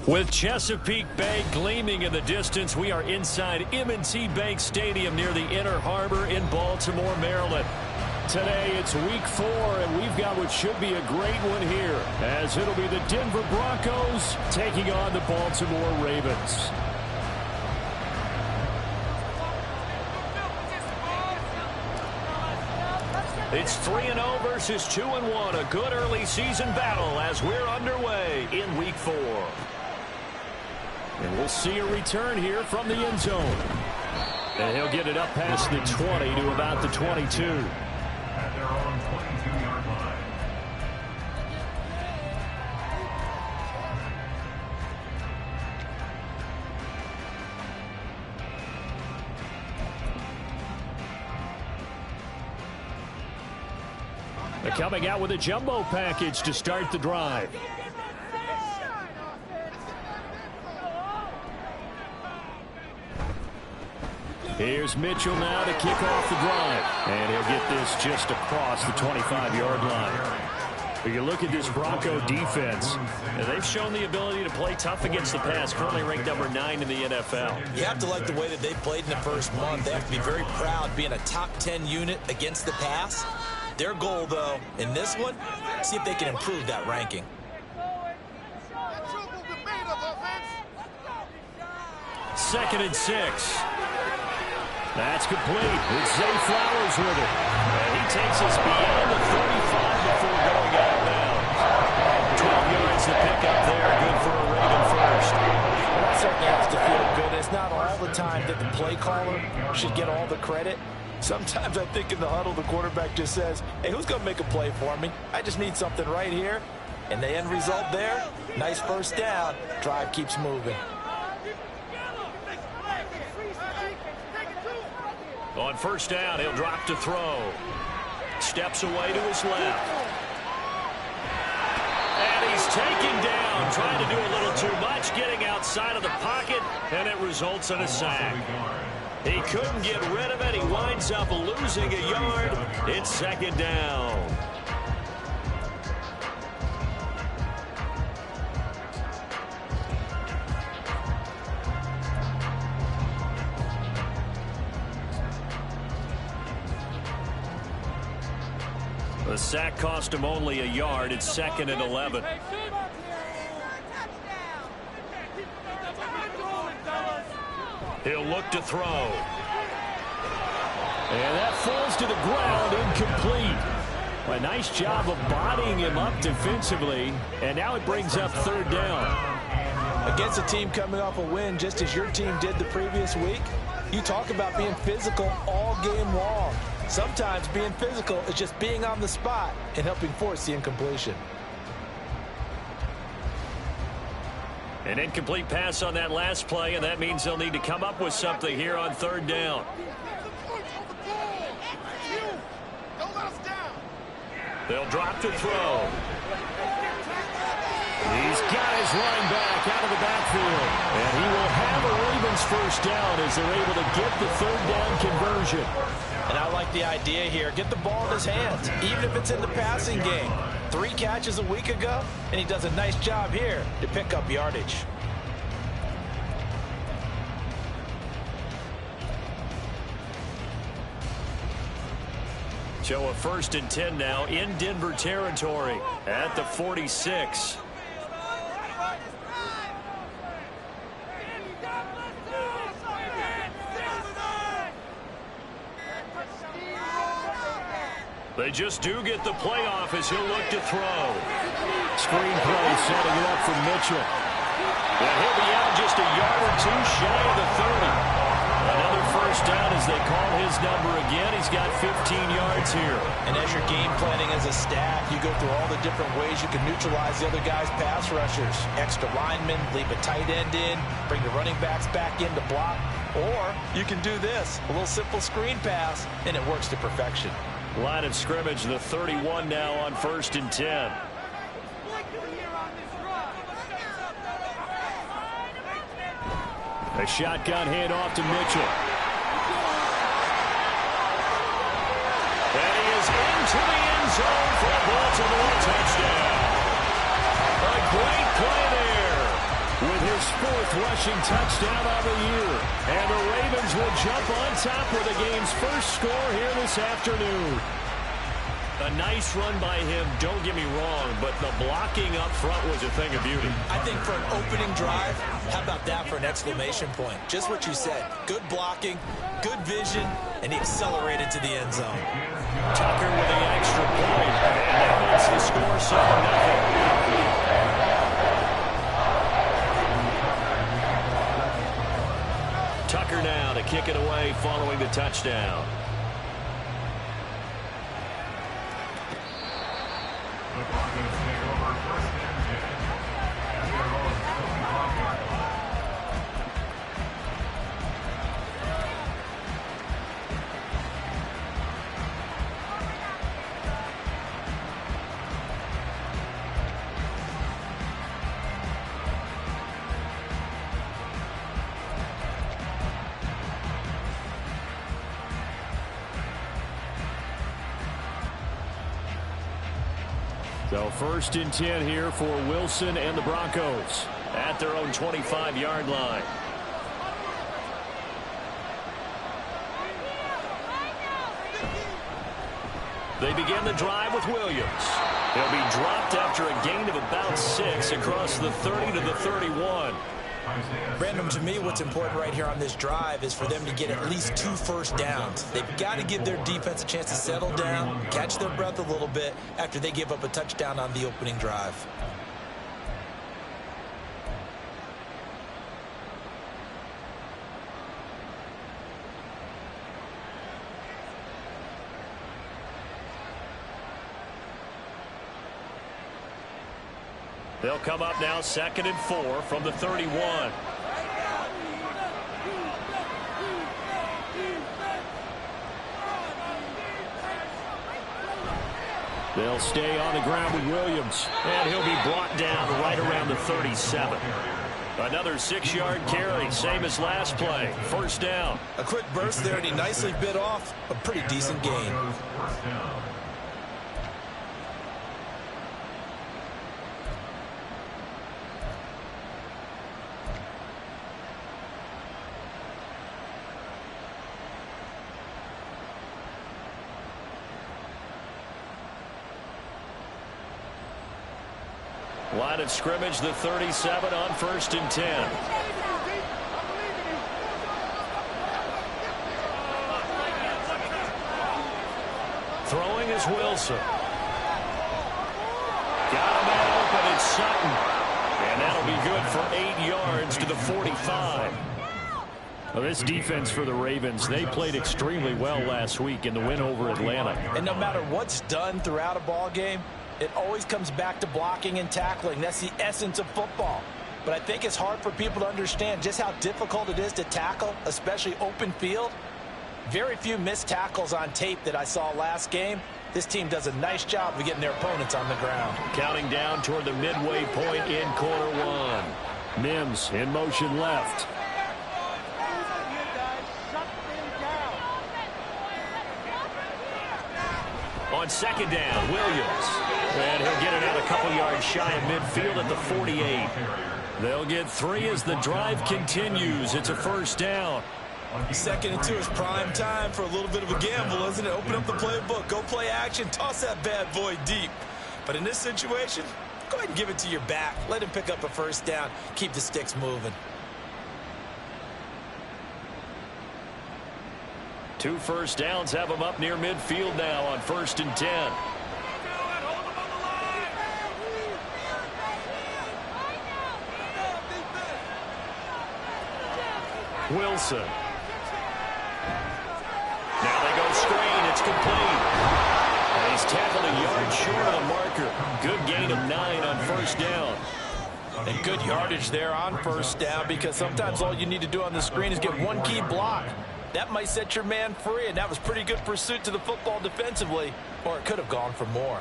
With Chesapeake Bay gleaming in the distance, we are inside M&T Bank Stadium near the Inner Harbor in Baltimore, Maryland. Today, it's week 4, and we've got what should be a great one here, as it'll be the Denver Broncos taking on the Baltimore Ravens. It's 3-0 versus 2-1, a good early season battle as we're underway in week 4. And we'll see a return here from the end zone. And he'll get it up past the 20 to about the 22. At their own 22-yard line. They're coming out with a jumbo package to start the drive. Here's Mitchell now to kick off the drive. And he'll get this just across the 25-yard line. But you look at this Bronco defense, and they've shown the ability to play tough against the pass, currently ranked number 9 in the NFL. You have to like the way that they played in the first month. They have to be very proud being a top 10 unit against the pass. Their goal, though, in this one, see if they can improve that ranking. Second and 6. That's complete. It's Zay Flowers with it. And he takes us beyond the 35 before going out of bounds. 12 yards to pick up there. Good for a Raven first. Well, that certainly has to feel good. It's not all the time that the play caller should get all the credit. Sometimes I think in the huddle, the quarterback just says, hey, who's going to make a play for me? I just need something right here. And the end result there, nice first down. Drive keeps moving. On first down, he'll drop to throw. Steps away to his left. And he's taken down, trying to do a little too much, getting outside of the pocket, and it results in a sack. He couldn't get rid of it. He winds up losing a yard. It's second down. The sack cost him only a yard. It's second and 11. He'll look to throw. And that falls to the ground, incomplete. A nice job of bodying him up defensively. And now it brings up third down. Against a team coming off a win, just as your team did the previous week, you talk about being physical all game long. Sometimes being physical is just being on the spot and helping force the incompletion. An incomplete pass on that last play, and that means they'll need to come up with something here on third down. They'll drop to throw. These guys line back out of the backfield. And he will have a Ravens first down as they're able to get the third down conversion. And I like the idea here. Get the ball in his hands, even if it's in the passing game. 3 catches a week ago, and he does a nice job here to pick up yardage. So a first and 10 now in Denver territory at the 46. They just do get the play off as he'll look to throw. Screen play setting it up for Mitchell. And he'll be out just a yard or two shy of the 30. Another first down as they call his number again. He's got 15 yards here. And as you're game planning as a staff, you go through all the different ways you can neutralize the other guy's pass rushers. Extra linemen, leave a tight end in, bring the running backs back in to block. Or you can do this, a little simple screen pass, and it works to perfection. Line of scrimmage, the 31 now on first and 10. A shotgun handoff to Mitchell. And he is into the end zone for a Baltimore touchdown. A great play there with his 4th rushing touchdown of the year. And the Ravens will jump on top with the game's first score here this afternoon. A nice run by him, don't get me wrong, but the blocking up front was a thing of beauty. I think for an opening drive, how about that for an exclamation point? Just what you said. Good blocking, good vision, and he accelerated to the end zone. Tucker with the extra point, and that makes the score 7-0. Tucker now to kick it away following the touchdown. The Broncos take over 1st and 10 at their own 25-yard line. So 1st and 10 here for Wilson and the Broncos at their own 25-yard line. They begin the drive with Williams. He'll be dropped after a gain of about 6 across the 30 to the 31. Brandon, to me, what's important right here on this drive is for them to get at least 2 first downs. They've got to give their defense a chance to settle down, catch their breath a little bit after they give up a touchdown on the opening drive. They'll come up now 2nd and 4 from the 31. They'll stay on the ground with Williams, and he'll be brought down right around the 37. Another 6-yard carry, same as last play. 1st down. A quick burst there, and he nicely bit off a pretty decent gain. Line of scrimmage, the 37 on 1st and 10. Throwing is Wilson. Got him out open, it's Sutton. And that'll be good for 8 yards to the 45. Well, this defense for the Ravens, they played extremely well last week in the win over Atlanta. And no matter what's done throughout a ball game, it always comes back to blocking and tackling. That's the essence of football. But I think it's hard for people to understand just how difficult it is to tackle, especially open field. Very few missed tackles on tape that I saw last game. This team does a nice job of getting their opponents on the ground. Counting down toward the midway point in quarter 1. Mims in motion left. On 2nd down, Williams. And he'll get it out a couple yards shy of midfield at the 48. They'll get 3 as the drive continues. It's a 1st down. 2nd and 2 is prime time for a little bit of a gamble, isn't it? Open up the playbook, go play action, toss that bad boy deep. But in this situation, go ahead and give it to your back. Let him pick up a 1st down. Keep the sticks moving. 2 first downs have them up near midfield now on 1st and 10. Wilson. Now they go screen. It's complete. And he's tackled a yard short of the marker. Good gain of 9 on 1st down. And good yardage there on 1st down, because sometimes all you need to do on the screen is get one key block. That might set your man free, and that was pretty good pursuit to the football defensively, or it could have gone for more.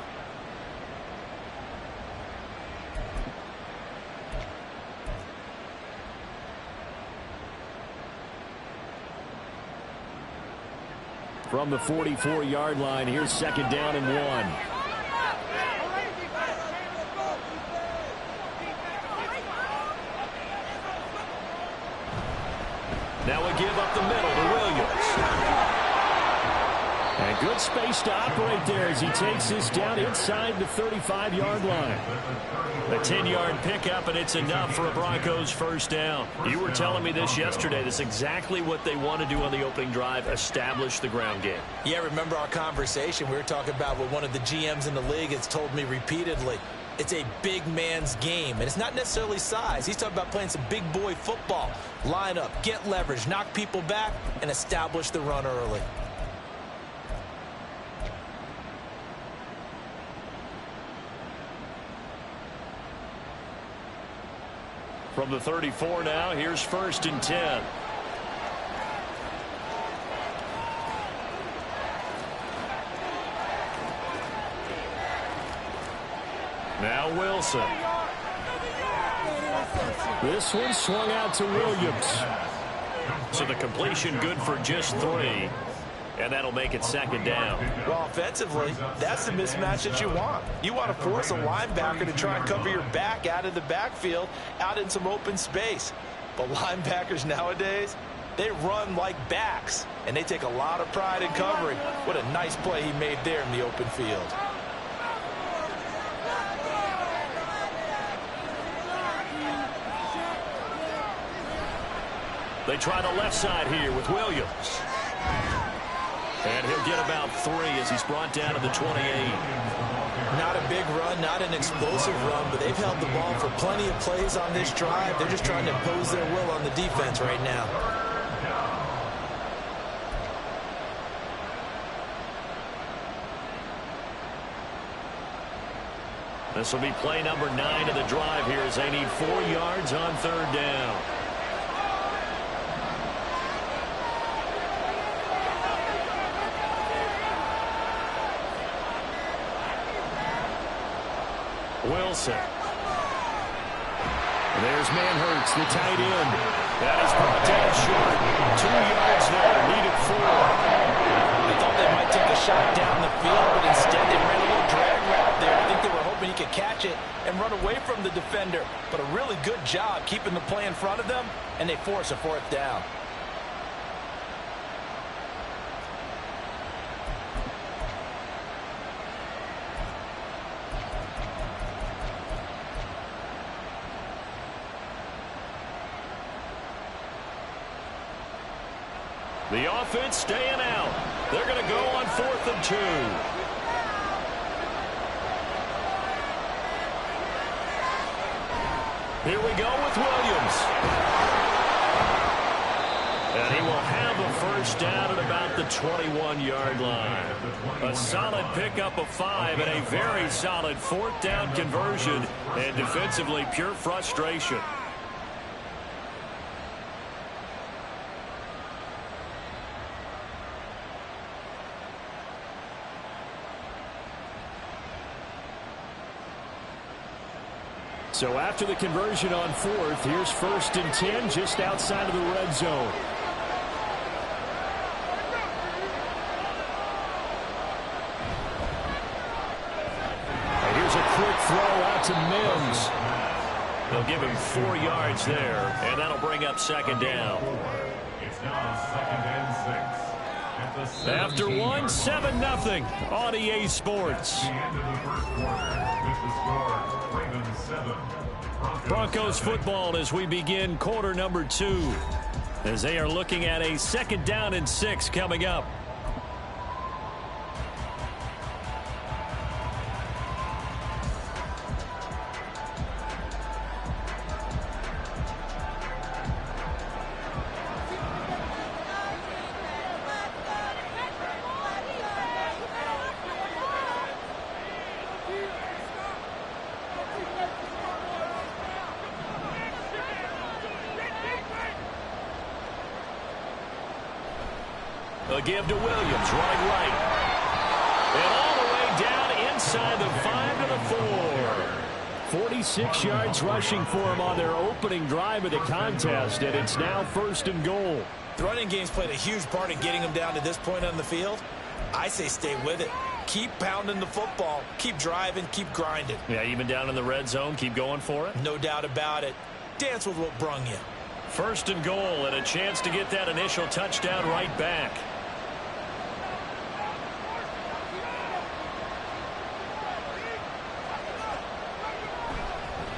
From the 44-yard line, here's 2nd down and 1. Now a give up the middle to Williams. And good space to operate there as he takes this down inside the 35-yard line. A 10-yard pickup, and it's enough for a Broncos first down. You were telling me this yesterday. This is exactly what they want to do on the opening drive, establish the ground game. Yeah, remember our conversation? We were talking about what one of the GMs in the league has told me repeatedly. It's a big man's game, and it's not necessarily size. He's talking about playing some big boy football. Line up, get leverage, knock people back, and establish the run early. From the 34 now, here's 1st and 10. Now Wilson. This one swung out to Williams. So the completion good for just 3. And that'll make it 2nd down. Well, offensively, that's the mismatch that you want. You want to force a linebacker to try and cover your back out of the backfield, out in some open space. But linebackers nowadays, they run like backs, and they take a lot of pride in covering. What a nice play he made there in the open field. They try the left side here with Williams. And he'll get about 3 as he's brought down to the 28. Not a big run, not an explosive run, but they've held the ball for plenty of plays on this drive. They're just trying to impose their will on the defense right now. This will be play number 9 of the drive here as they need 4 yards on 3rd down. Wilson. There's Manhurts, the tight end. That is brought down short. 2 yards there, needed 4. I thought they might take a shot down the field, but instead they ran a little drag route there. I think they were hoping he could catch it and run away from the defender. But a really good job keeping the play in front of them, and they force a 4th down. The offense staying out. They're going to go on 4th and 2. Here we go with Williams. And he will have a first down at about the 21-yard line. A solid pickup of 5 and a very solid 4th down conversion. And defensively, pure frustration. So after the conversion on 4th, here's 1st and 10 just outside of the red zone. And here's a quick throw out to Mims. They'll give him 4 yards there, and that'll bring up 2nd down. It's now 2nd and 6. After 1, 7-0 on EA Sports. The end of the first quarter with the score, Ravens 7. Broncos football as we begin quarter number 2. As they are looking at a 2nd down and 6 coming up. A give to Williams, running right. And all the way down inside the 5 to the 4. 46 yards rushing for him on their opening drive of the contest, and it's now 1st and goal. The running game's played a huge part in getting them down to this point on the field. I say stay with it. Keep pounding the football. Keep driving. Keep grinding. Yeah, even down in the red zone, keep going for it. No doubt about it. Dance with what brung you. First and goal, and a chance to get that initial touchdown right back.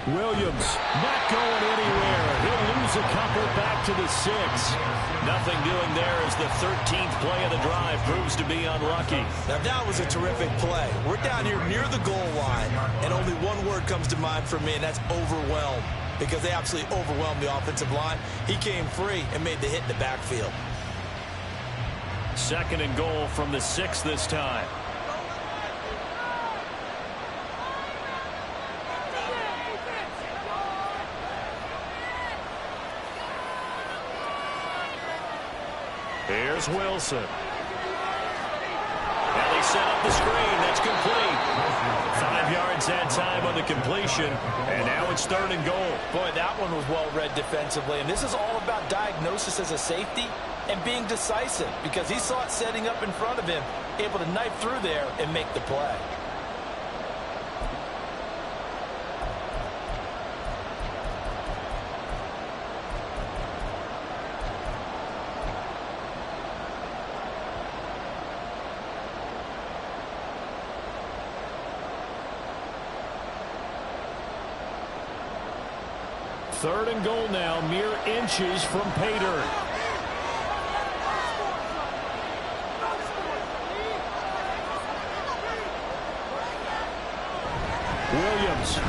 Williams not going anywhere. He'll lose a couple back to the 6. Nothing doing there as the 13th play of the drive proves to be unlucky. Now that was a terrific play. We're down here near the goal line, and only one word comes to mind for me, and that's overwhelmed, because they absolutely overwhelmed the offensive line. He came free and made the hit in the backfield. Second and goal from the 6 this time. Here's Wilson. And they set up the screen. That's complete. 5 yards that time on the completion. And now it's third and goal. Boy, that one was well read defensively. And this is all about diagnosis as a safety and being decisive, because he saw it setting up in front of him, able to knife through there and make the play. Third and goal now, mere inches from pay dirt. Williams.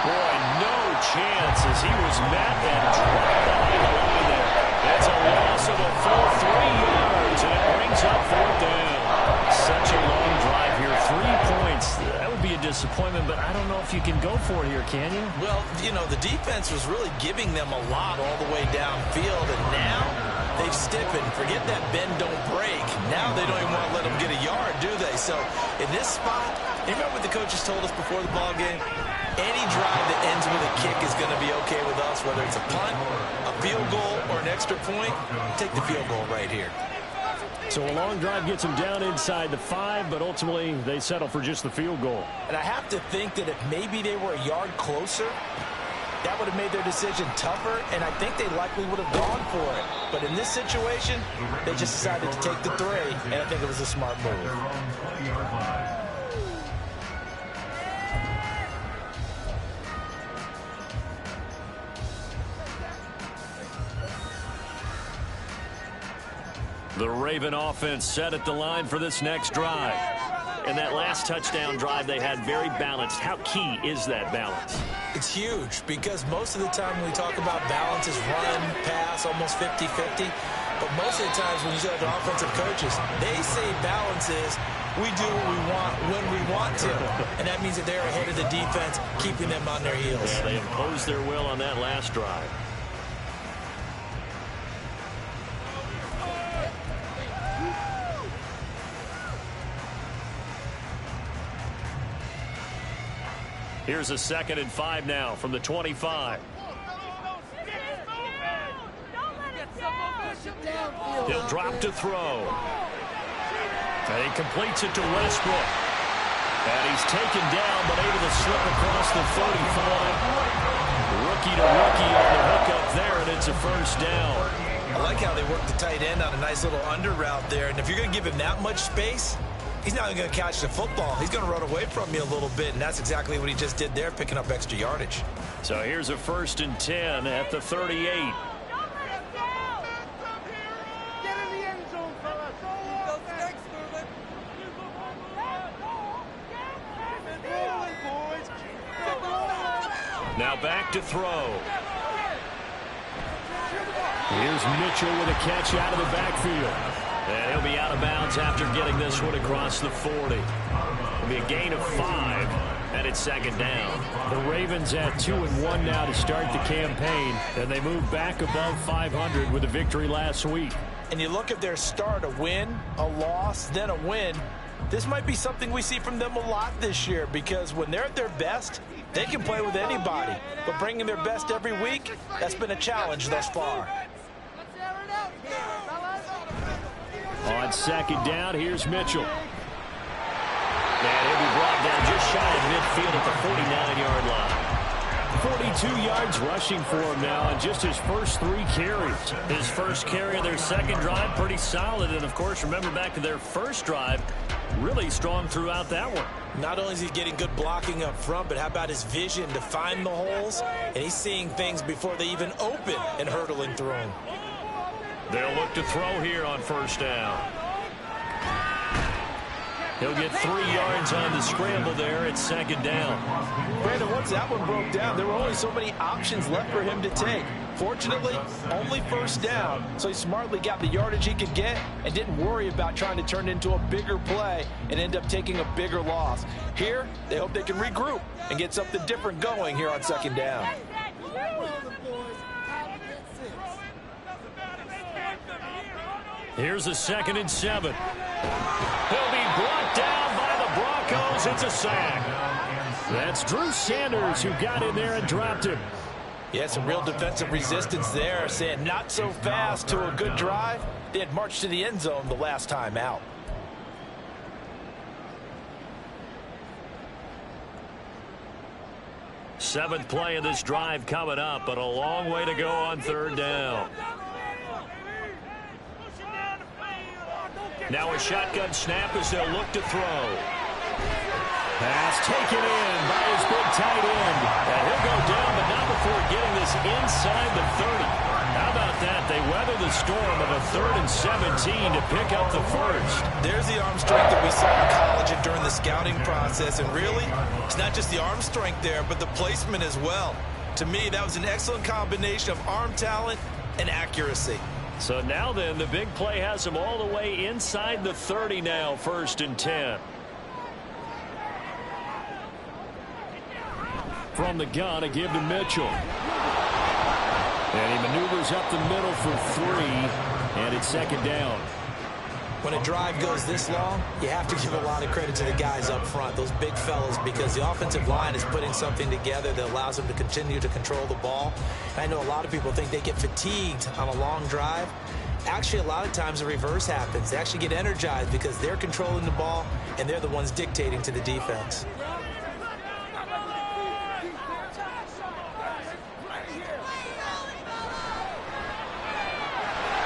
Boy, no chance as he was met and dropped behind the line there. That's a loss of a full 3 yards, and it brings up fourth down. Such a long drive here. 3 points. That would be a disappointment, but I don't know if you can go for it here, can you? Well, you know, the defense was really giving them a lot all the way downfield, and now they've stiffened. Forget that bend, don't break. Now they don't even want to let them get a yard, do they? So in this spot, you remember what the coaches told us before the ball game? Any drive that ends with a kick is going to be okay with us, whether it's a punt, a field goal, or an extra point. Take the field goal right here. So a long drive gets them down inside the 5, but ultimately they settle for just the field goal. And I have to think that if maybe they were a yard closer, that would have made their decision tougher, and I think they likely would have gone for it. But in this situation, they just decided to take the 3, and I think it was a smart move. The Raven offense set at the line for this next drive. And that last touchdown drive they had very balanced. How key is that balance? It's huge, because most of the time when we talk about balance is run, pass, almost 50-50. But most of the times when you talk to offensive coaches, they say balance is we do what we want when we want to. And that means that they're ahead of the defense, keeping them on their heels. Yeah, they imposed their will on that last drive. Here's a 2nd and 5 now from the 25. He'll drop to throw. And he completes it to Westbrook. And he's taken down, but able to slip across the 35. Rookie to rookie on the hookup there, and it's a first down. I like how they work the tight end on a nice little under route there. And if you're going to give him that much space, he's not going to catch the football. He's going to run away from you a little bit, and that's exactly what he just did there, picking up extra yardage. So here's a 1st and 10 at the 38. Now back to throw. Here's Mitchell with a catch out of the backfield. And he'll be out of bounds after getting this one across the 40. It'll be a gain of 5, and it's 2nd down. The Ravens at 2-1 now to start the campaign, and they move back above 500 with a victory last week. And you look at their start, a win, a loss, then a win. This might be something we see from them a lot this year, because when they're at their best, they can play with anybody. But bringing their best every week, that's been a challenge thus far. On 2nd down, here's Mitchell. And he'll be brought down just shy of midfield at the 49-yard line. 42 yards rushing for him now on just his first 3 carries. His first carry of their second drive, pretty solid. And, of course, remember back to their first drive, really strong throughout that one. Not only is he getting good blocking up front, but how about his vision to find the holes? And he's seeing things before they even open and hurtling through them. They'll look to throw here on first down. He'll get 3 yards on the scramble there at second down. Brandon, once that one broke down, there were only so many options left for him to take. Fortunately, only first down, so he smartly got the yardage he could get and didn't worry about trying to turn it into a bigger play and end up taking a bigger loss. Here, they hope they can regroup and get something different going here on second down. Here's a 2nd and 7. He'll be brought down by the Broncos. It's a sack. That's Drew Sanders who got in there and dropped him. Yeah, some real defensive resistance there, saying not so fast to a good drive. They had marched to the end zone the last time out. Seventh play of this drive coming up, but a long way to go on third down. Now a shotgun snap as they'll look to throw. Pass taken in by his big tight end. And he'll go down, but not before getting this inside the 30. How about that? They weather the storm of a 3rd and 17 to pick up the first. There's the arm strength that we saw in college and during the scouting process. And really, it's not just the arm strength there, but the placement as well. To me, that was an excellent combination of arm talent and accuracy. So now then, the big play has him all the way inside the 30 now, 1st and 10. From the gun, a give to Mitchell. And he maneuvers up the middle for 3, and it's second down. When a drive goes this long, you have to give a lot of credit to the guys up front, those big fellas, because the offensive line is putting something together that allows them to continue to control the ball. I know a lot of people think they get fatigued on a long drive. Actually, a lot of times the reverse happens. They actually get energized because they're controlling the ball, and they're the ones dictating to the defense.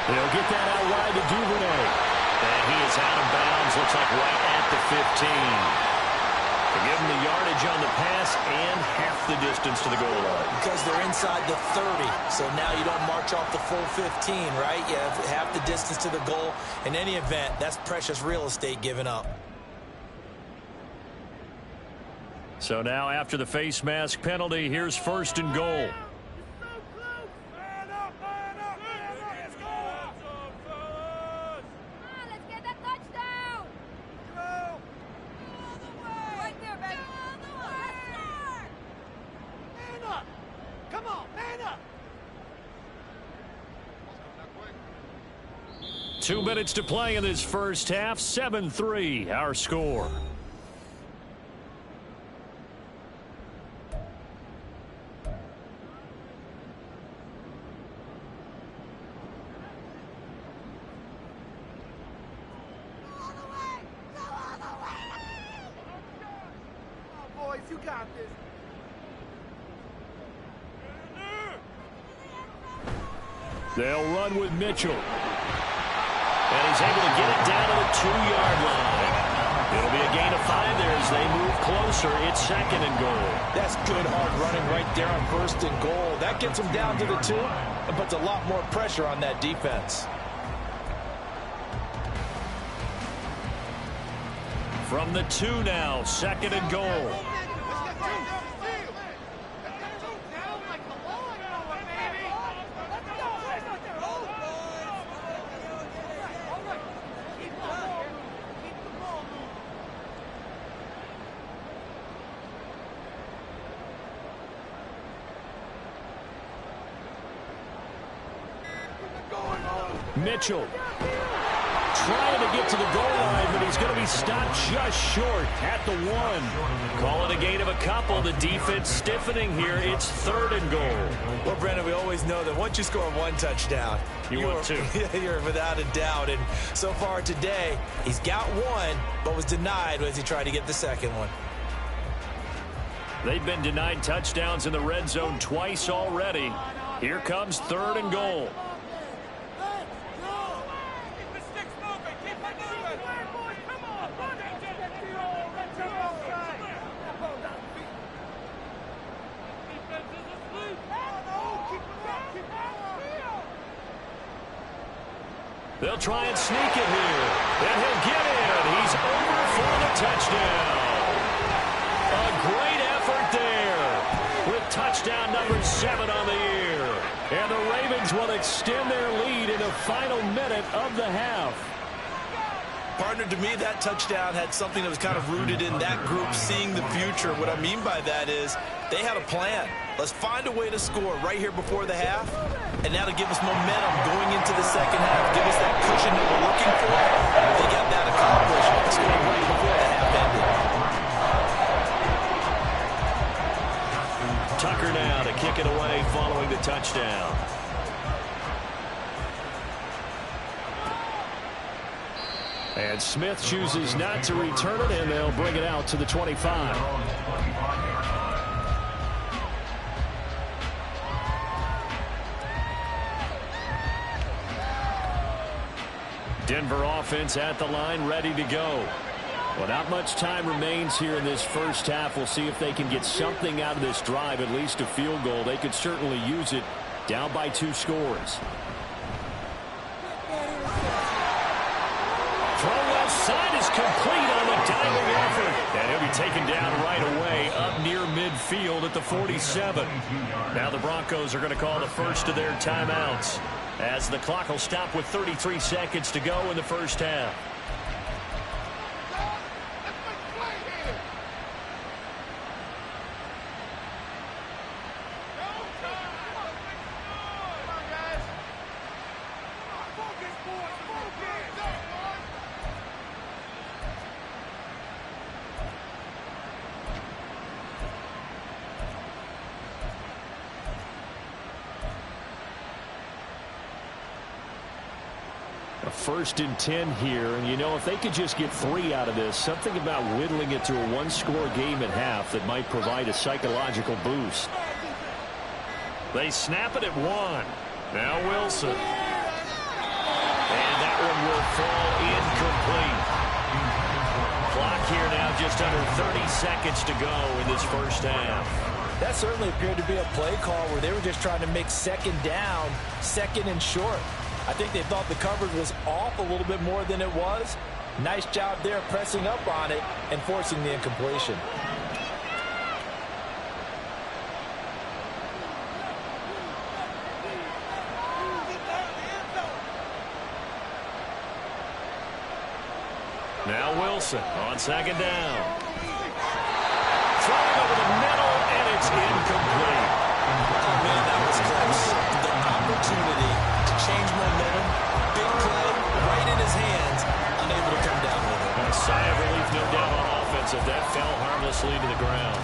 They'll get that out wide to Duvernay. And he is out of bounds, looks like right at the 15. To give him the yardage on the pass and half the distance to the goal line. Because they're inside the 30, so now you don't march off the full 15, right? You have half the distance to the goal. In any event, that's precious real estate given up. So now after the face mask penalty, here's 1st and goal. Come on, man up! 2 minutes to play in this first half. 7-3, our score. You got this. They'll run with Mitchell. And he's able to get it down to the 2-yard line. It'll be a gain of 5 there as they move closer. It's 2nd and goal. That's good hard running right there on 1st and goal. That gets them down to the 2 and puts a lot more pressure on that defense. From the 2 now, 2nd and goal. Mitchell trying to get to the goal line, but he's going to be stopped just short at the 1. Call it a gain of a couple. The defense stiffening here. It's 3rd and goal. Well, Brendan, we always know that once you score 1 touchdown, you want 2. You're without a doubt. And so far today, he's got 1, but was denied as he tried to get the 2nd one. They've been denied touchdowns in the red zone twice already. Here comes 3rd and goal. They'll try and sneak it here. And he'll get in. He's over for the touchdown. A great effort there with touchdown number 7 on the year. And the Ravens will extend their lead in the final minute of the half. Partner, to me, that touchdown had something that was kind of rooted in that group seeing the future. What I mean by that is they had a plan. Let's find a way to score right here before the half, and now to give us momentum going into the second half. Give us that cushion that we're looking for. They got that accomplished, scoring right before the half ended. Tucker now to kick it away following the touchdown. And Smith chooses not to return it, and they'll bring it out to the 25. Denver offense at the line, ready to go. Well, not much time remains here in this first half. We'll see if they can get something out of this drive, at least a field goal. They could certainly use it down by 2 scores. Throw outside is complete on the diving effort. And he'll be taken down right away up near midfield at the 47. Now the Broncos are going to call the first of their timeouts, as the clock will stop with 33 seconds to go in the first half. A 1st and 10 here, and you know, if they could just get 3 out of this, something about whittling it to a 1-score game at half that might provide a psychological boost. They snap it at 1. Now Wilson. And that one will fall incomplete. Clock here now just under 30 seconds to go in this first half. That certainly appeared to be a play call where they were just trying to make 2nd down, 2nd and short. I think they thought the coverage was off a little bit more than it was. Nice job there pressing up on it and forcing the incompletion. Now Wilson on 2nd down. Throwing over the middle, and it's incomplete. Oh, man, that was close. The opportunity to change momentum, big play, right in his hands, unable to come down with it. A sigh of relief, no doubt, on offense if that fell harmlessly to the ground.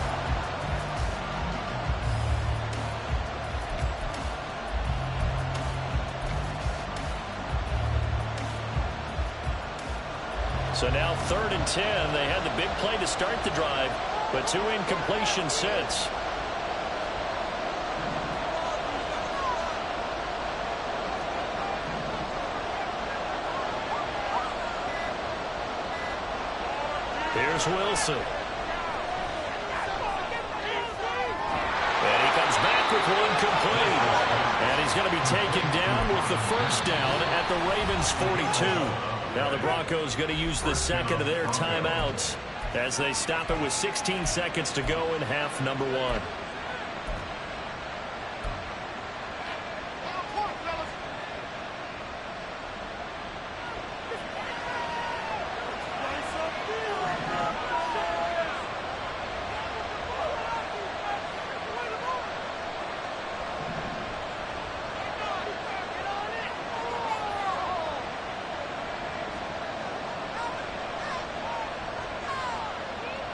So now 3rd and 10. They had the big play to start the drive, but 2 incompletions since. Here's Wilson. And he comes back with one complete. And he's going to be taken down with the 1st down at the Ravens' 42. Now the Broncos going to use the 2nd of their timeouts as they stop it with 16 seconds to go in half number 1.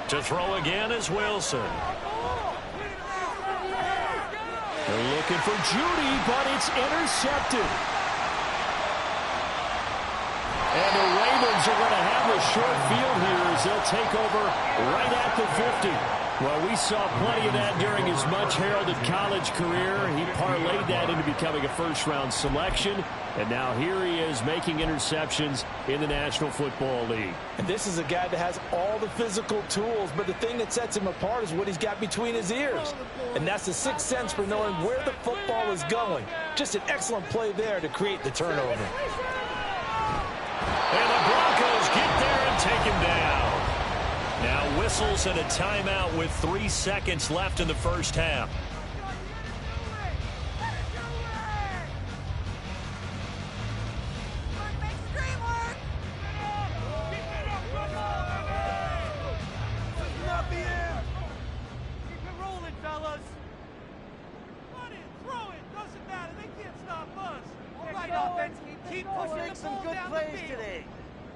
To throw again is Wilson. They're looking for Judy, but it's intercepted. And the Ravens are going to have a short field here as they'll take over right at the 50. Well, we saw plenty of that during his much-heralded college career. He parlayed that into becoming a first-round selection, and now here he is making interceptions in the National Football League. And this is a guy that has all the physical tools, but the thing that sets him apart is what he's got between his ears. And that's the sixth sense for knowing where the football is going. Just an excellent play there to create the turnover. And the Broncos get there and take him down. Now whistles and a timeout with 3 seconds left in the first half. Keep pushing some good plays today.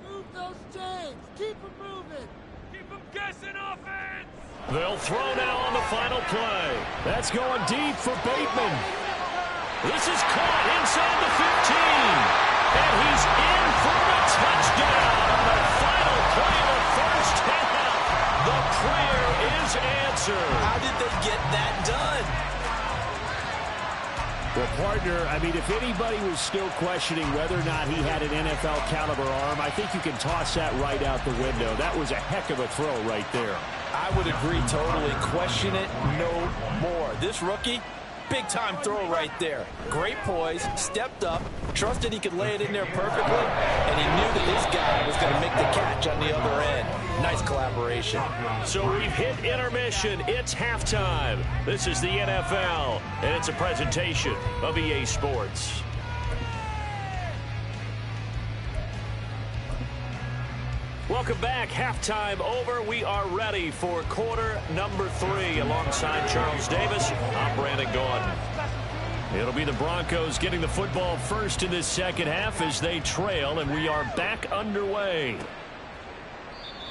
Move those chains. Keep them moving. Keep them guessing offense. They'll throw now on the final play. That's going deep for Bateman. This is caught inside the 15. And he's in for a touchdown on the final play of the first half. The prayer is answered. How did they get that done? Well, partner, I mean, if anybody was still questioning whether or not he had an NFL caliber arm, I think you can toss that right out the window. That was a heck of a throw right there. I would agree totally. Question it no more. This rookie, big-time throw right there. Great poise, stepped up, trusted he could lay it in there perfectly, and he knew that his guy was going to make the catch on the other end. Nice collaboration. So we've hit intermission. It's halftime. This is the NFL, and it's a presentation of EA Sports. Welcome back. Halftime over. We are ready for quarter number 3 alongside Charles Davis. I'm Brandon Gordon. It'll be the Broncos getting the football first in this second half as they trail, and we are back underway.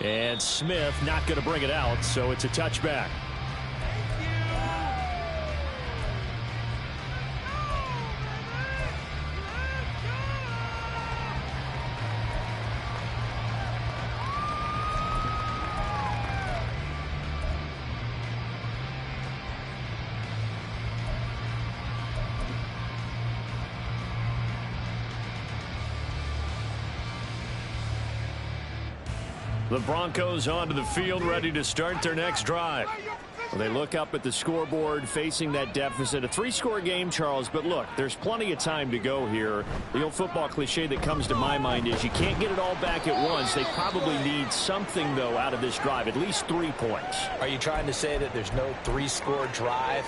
And Smith not going to bring it out, so it's a touchback. The Broncos onto the field, ready to start their next drive. Well, they look up at the scoreboard, facing that deficit. A 3-score game, Charles, but look, there's plenty of time to go here. The old football cliche that comes to my mind is you can't get it all back at once. They probably need something, though, out of this drive, at least 3 points. Are you trying to say that there's no 3-score drive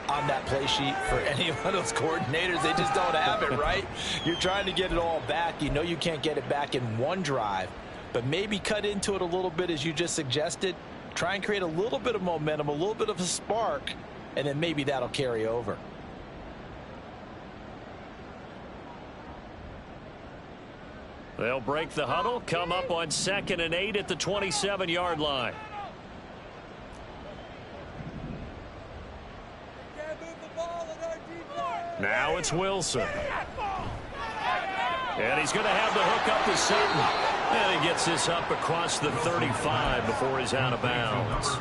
on that play sheet for any one of those coordinators? They just don't have it, right? You're trying to get it all back. You know you can't get it back in one drive. But maybe cut into it a little bit as you just suggested. Try and create a little bit of momentum, a little bit of a spark, and then maybe that'll carry over. They'll break the huddle, come up on 2nd and 8 at the 27-yard line. Now it's Wilson. And he's going to have the hook up to Sutton. And he gets this up across the 35 before he's out of bounds.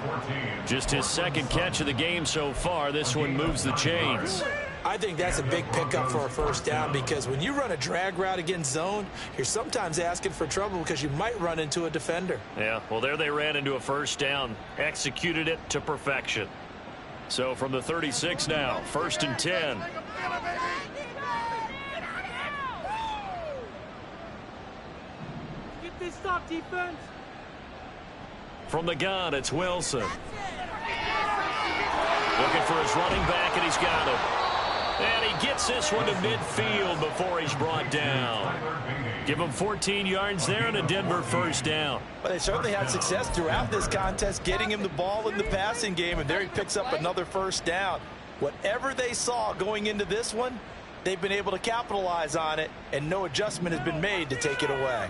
Just his second catch of the game so far. This one moves the chains. I think that's a big pickup for a first down, because when you run a drag route against zone, you're sometimes asking for trouble because you might run into a defender. Yeah, well, there they ran into a first down. Executed it to perfection. So from the 36 now, 1st and 10. Stop defense. From the gun, it's Wilson. Looking for his running back, and he's got him. And he gets this one to midfield before he's brought down. Give him 14 yards there and a Denver first down. Well, they certainly had success throughout this contest getting him the ball in the passing game, and there he picks up another first down. Whatever they saw going into this one, they've been able to capitalize on it, and no adjustment has been made to take it away.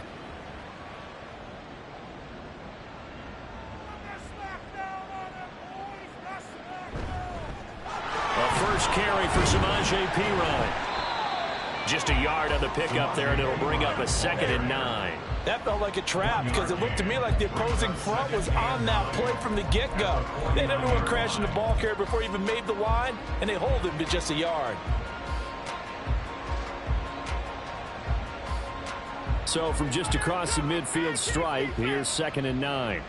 A first carry for Samaje Perine. Just a yard on the pickup there, and it'll bring up a 2nd and 9. That felt like a trap because it looked to me like the opposing front was on that play from the get-go. They had everyone crashing the ball carrier before he even made the line, and they hold him to just a yard. So from just across the midfield stripe, here's 2nd and 9.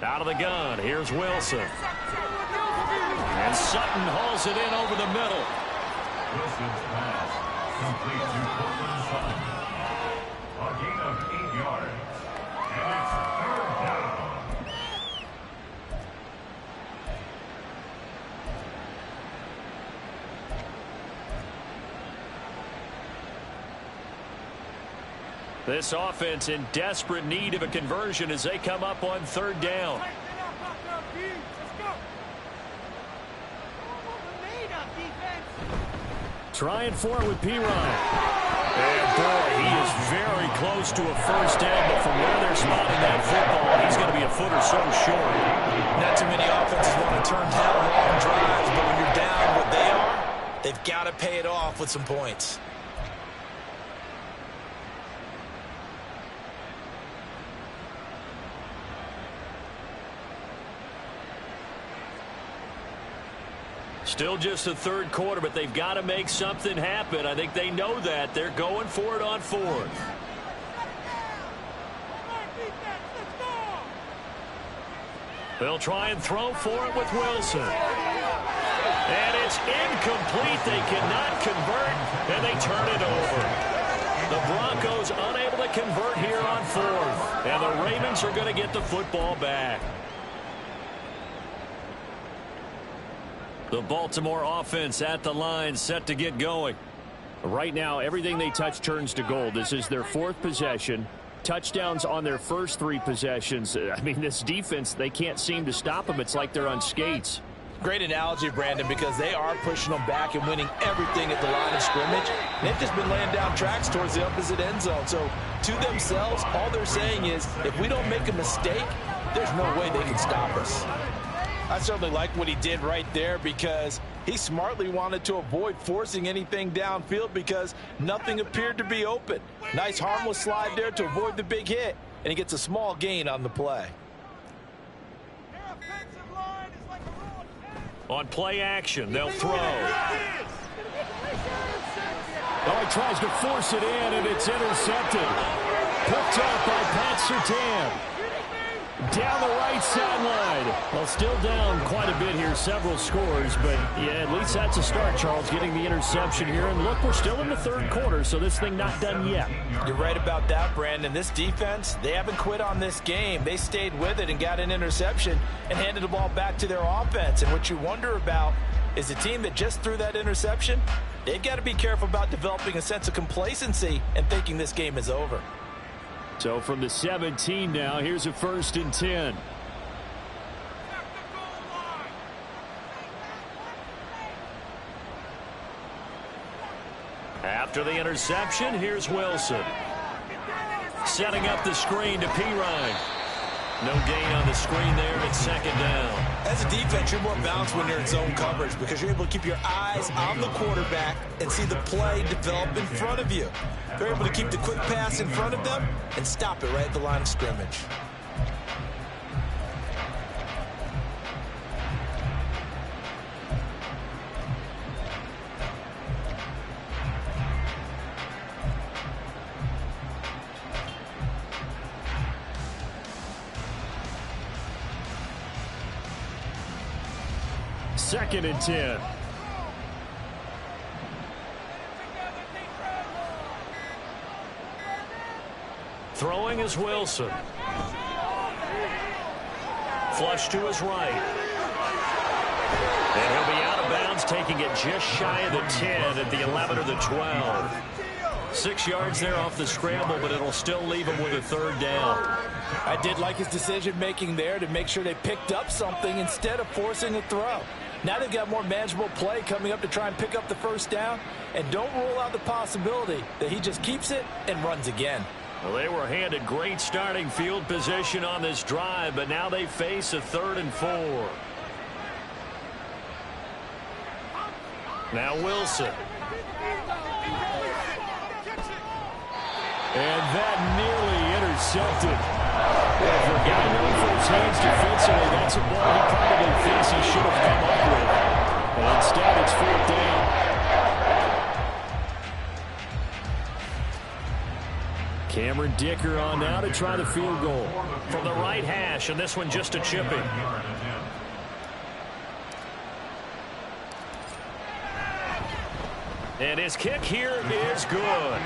Out of the gun, here's Wilson. And Sutton hauls it in over the middle. Wilson's pass complete to Courtland Sutton. A gain of 8 yards. And it's 3rd down. This offense in desperate need of a conversion as they come up on 3rd down. Trying for it with P. Ryan. And boy, he is very close to a 1st down, but from where they're spotting that football, he's going to be a foot or so short. Not too many offenses want to turn down long drives, but when you're down what they are, they've got to pay it off with some points. Still just the 3rd quarter, but they've got to make something happen. I think they know that. They're going for it on 4th. They'll try and throw for it with Wilson. And it's incomplete. They cannot convert, and they turn it over. The Broncos unable to convert here on 4th. And the Ravens are going to get the football back. The Baltimore offense at the line, set to get going. Right now, everything they touch turns to gold. This is their 4th possession. Touchdowns on their first 3 possessions. I mean, this defense, they can't seem to stop them. It's like they're on skates. Great analogy, Brandon, because they are pushing them back and winning everything at the line of scrimmage. They've just been laying down tracks towards the opposite end zone. So, to themselves, all they're saying is, if we don't make a mistake, there's no way they can stop us. I certainly like what he did right there because he smartly wanted to avoid forcing anything downfield because nothing appeared to be open. Nice harmless slide there to avoid the big hit, and he gets a small gain on the play. On play action, they'll throw. Oh, he tries to force it in, and it's intercepted. Picked up by Pat Surtain. Down the right sideline. Well, still down quite a bit here, several scores, but yeah, at least that's a start, Charles, getting the interception here. And look, we're still in the 3rd quarter, so this thing not done yet. You're right about that, Brandon. This defense, they haven't quit on this game. They stayed with it and got an interception and handed the ball back to their offense. And what you wonder about is the team that just threw that interception, they've got to be careful about developing a sense of complacency and thinking this game is over. So from the 17 now, here's a 1st and 10. After the interception, here's Wilson. Setting up the screen to P. Ryan. No gain on the screen there at 2nd down. As a defense, you're more balanced when you're in zone coverage because you're able to keep your eyes on the quarterback and see the play develop in front of you. They're able to keep the quick pass in front of them and stop it right at the line of scrimmage. Second and 10. Throwing is Wilson. Flush to his right. And he'll be out of bounds, taking it just shy of the 10 at the 11 or the 12. 6 yards there off the scramble, but it'll still leave him with a 3rd down. I did like his decision-making there to make sure they picked up something instead of forcing a throw. Now they've got more manageable play coming up to try and pick up the 1st down, and don't rule out the possibility that he just keeps it and runs again. Well, they were handed great starting field position on this drive, but now they face a 3rd and 4. Now Wilson. And that nearly intercepted. Well, for a guy known for his hands defensively, that's a ball he probably thinks he should have come up with. And instead, it's 4th down. Cameron Dicker on now to try the field goal. From the right hash, and this one just a chipping. And his kick here is good.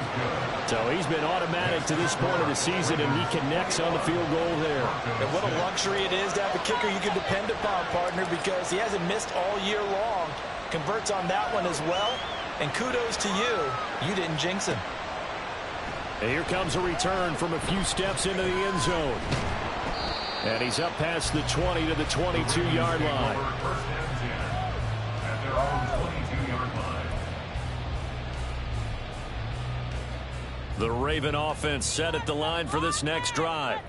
So he's been automatic to this point of the season, and he connects on the field goal there. And what a luxury it is to have a kicker you can depend upon, partner, because he hasn't missed all year long. Converts on that one as well. And kudos to you. You didn't jinx him. And here comes a return from a few steps into the end zone. And he's up past the 20 to the 22-yard line. At their own 22-yard line. The Raven offense set at the line for this next drive.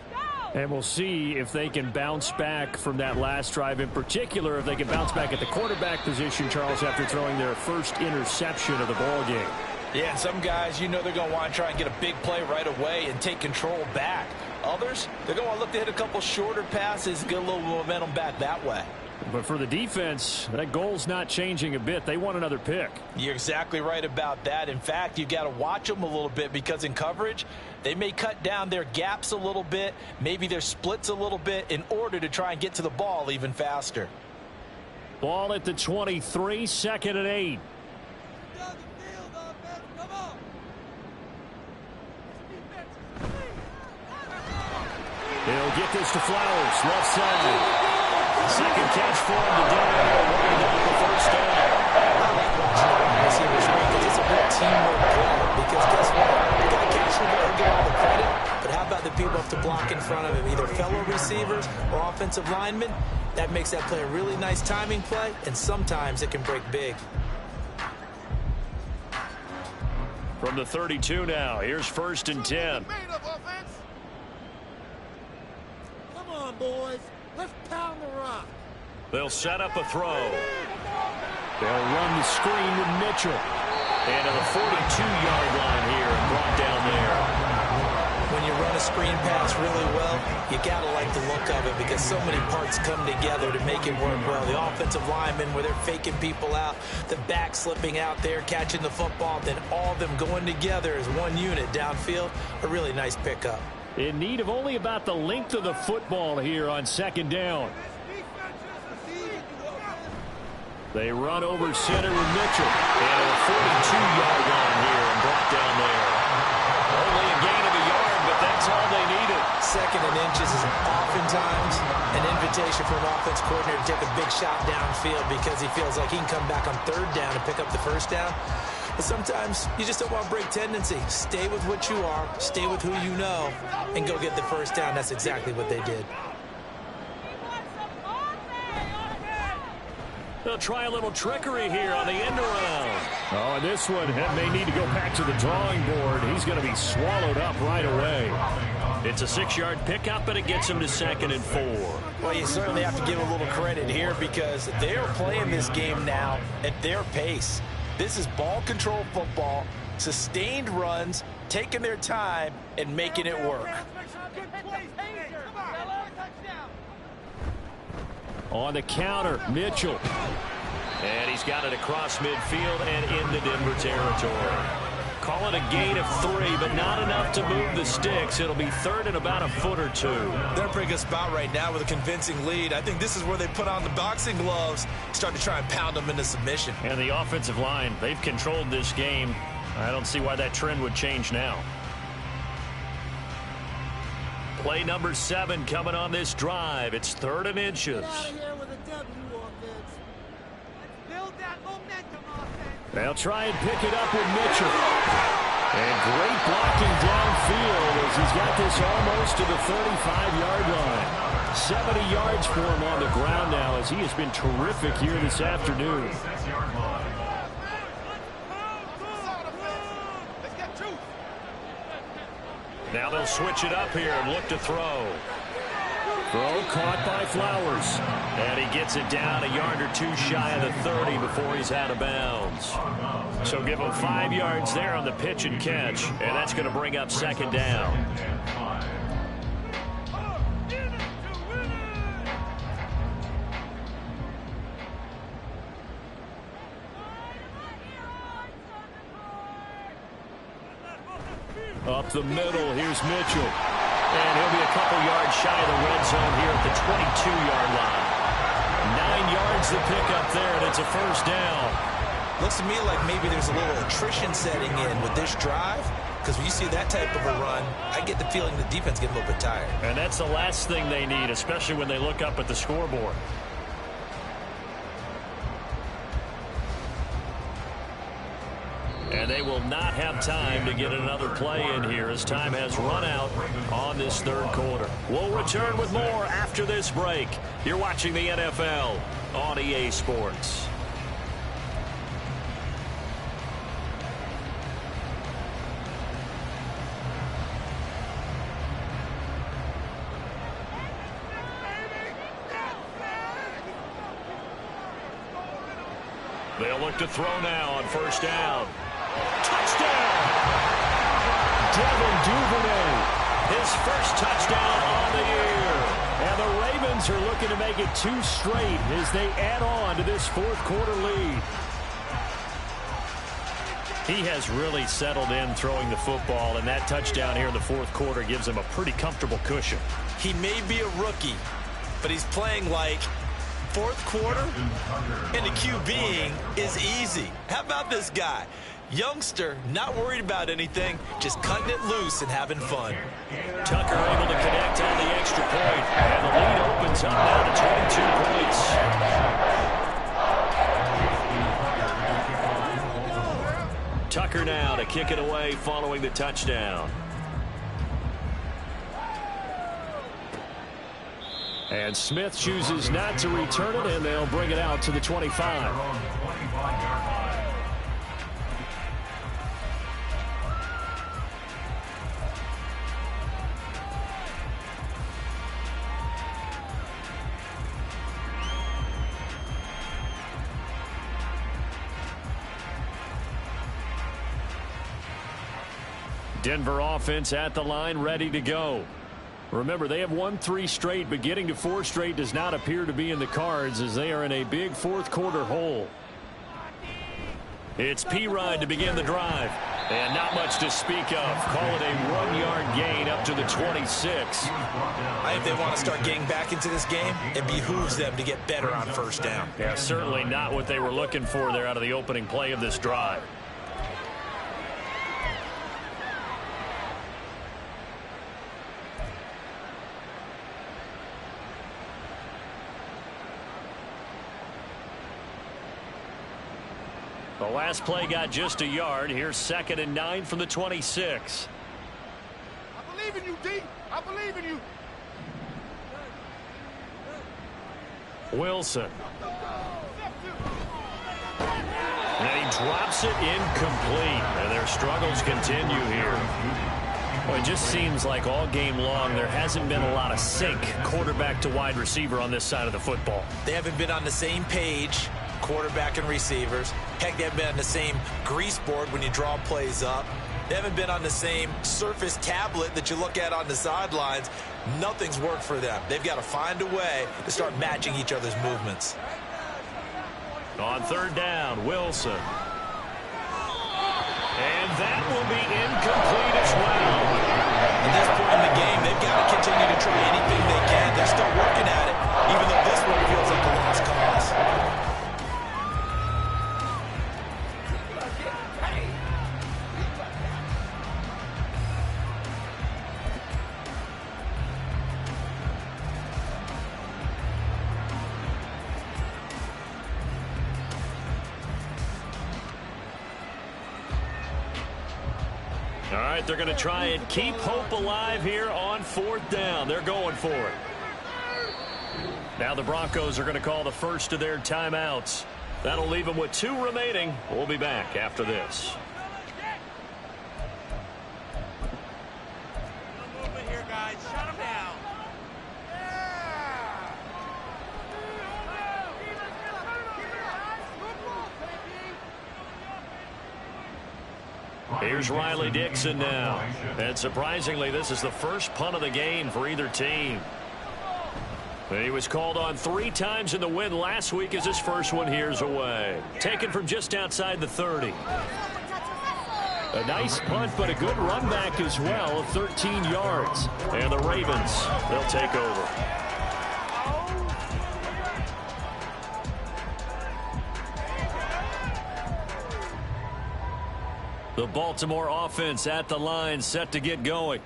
And we'll see if they can bounce back from that last drive. In particular, if they can bounce back at the quarterback position, Charles, after throwing their first interception of the ball game. Yeah, and some guys, you know they're going to want to try and get a big play right away and take control back. Others, they're going to look to hit a couple shorter passes, get a little momentum back that way. But for the defense, that goal's not changing a bit. They want another pick. You're exactly right about that. In fact, you've got to watch them a little bit because in coverage, they may cut down their gaps a little bit, maybe their splits a little bit in order to try and get to the ball even faster. Ball at the 23, 2nd and 8. He'll get this to Flowers, left side. Second catch for him today. Running up the first down. It's a good teamwork play because guess what? The guy catching the ball will get all the credit, but how about the people up to block in front of him, either fellow receivers or offensive linemen? That makes that play a really nice timing play, and sometimes it can break big. From the 32 now, here's 1st and 10. Boys, let's pound the rock. They'll set up a throw. They'll run the screen with Mitchell. And to the 42-yard line here and brought down there. When you run a screen pass really well, you got to like the look of it because so many parts come together to make it work well. The offensive linemen, where they're faking people out, the back slipping out there, catching the football, then all of them going together as one unit downfield. A really nice pickup. In need of only about the length of the football here on 2nd down. They run over center with Mitchell. And a 42-yard line here and brought down there. Only a gain of a yard, but that's all they needed. 2nd and inches is oftentimes an invitation for an offense coordinator to take a big shot downfield because he feels like he can come back on 3rd down and pick up the 1st down. But sometimes you just don't want to break tendency. Stay with what you are, stay with who you know, and go get the 1st down. That's exactly what they did. They'll try a little trickery here on the end around. Oh, and this one may need to go back to the drawing board. He's going to be swallowed up right away. It's a 6-yard pickup, but it gets him to 2nd and 4. Well, you certainly have to give a little credit here because they're playing this game now at their pace. This is ball control football, sustained runs, taking their time, and making it work. On the counter, Mitchell. And he's got it across midfield and into Denver territory. Call it a gain of 3, but not enough to move the sticks. It'll be 3rd and about a foot or 2. They're in a pretty good spot right now with a convincing lead. I think this is where they put on the boxing gloves, start to try and pound them into submission. And the offensive line, they've controlled this game. I don't see why that trend would change now. Play number 7 coming on this drive. It's 3rd and inches. They'll try and pick it up with Mitchell. And great blocking downfield as he's got this almost to the 35-yard line. 70 yards for him on the ground now as he has been terrific here this afternoon. Now they'll switch it up here and look to throw. Throw caught by Flowers. And he gets it down a yard or two shy of the 30 before he's out of bounds. So give him 5 yards there on the pitch and catch. And that's going to bring up second down. Up the middle, here's Mitchell. And he'll be a couple yards shy of the red zone here at the 22-yard line. 9 yards to pick up there, and it's a first down. Looks to me like maybe there's a little attrition setting in with this drive, because when you see that type of a run, I get the feeling the defense getting a little bit tired. And that's the last thing they need, especially when they look up at the scoreboard. And they will not have time to get another play in here as time has run out on this third quarter. We'll return with more after this break. You're watching the NFL on EA Sports. They'll look to throw now on first down. Touchdown! Devin Duvernay, his first touchdown on the year. And the Ravens are looking to make it 2 straight as they add on to this fourth quarter lead. He has really settled in throwing the football, and that touchdown here in the fourth quarter gives him a pretty comfortable cushion. He may be a rookie, but he's playing like fourth quarter, and the QBing is easy. How about this guy? Youngster, not worried about anything, just cutting it loose and having fun. Tucker able to connect on the extra point, and the lead opens up now to 22 points. Tucker now to kick it away following the touchdown. And Smith chooses not to return it, and they'll bring it out to the 25. Denver offense at the line, ready to go. Remember, they have won 3 straight, but getting to 4 straight does not appear to be in the cards as they are in a big fourth quarter hole. It's P-Ride to begin the drive. And not much to speak of. Call it a 1-yard gain up to the 26. I think they want to start getting back into this game. It behooves them to get better on first down. Yeah, certainly not what they were looking for there out of the opening play of this drive. The last play got just a yard. Here's 2nd and 9 from the 26. I believe in you, D. I believe in you. Wilson. And he drops it incomplete. And their struggles continue here. Well, it just seems like all game long there hasn't been a lot of sync quarterback to wide receiver on this side of the football. They haven't been on the same page, quarterback and receivers. Heck, they haven't been on the same grease board when you draw plays up. They haven't been on the same surface tablet that you look at on the sidelines. Nothing's worked for them. They've got to find a way to start matching each other's movements. On 3rd down, Wilson. And that will be incomplete as well. At this point in the game, they've got to continue to try anything they can. They're still working at it, even though this one feels like a lost cause. All right, they're going to try and keep hope alive here on 4th down. They're going for it. Now the Broncos are going to call the first of their timeouts. That'll leave them with 2 remaining. We'll be back after this. Shut him down. Here's Riley Dixon now. And surprisingly, this is the first punt of the game for either team. He was called on 3 times in the win last week as his first one here's away. Taken from just outside the 30. A nice punt, but a good run back as well of 13 yards. And the Ravens, they'll take over. The Baltimore offense at the line, set to get going.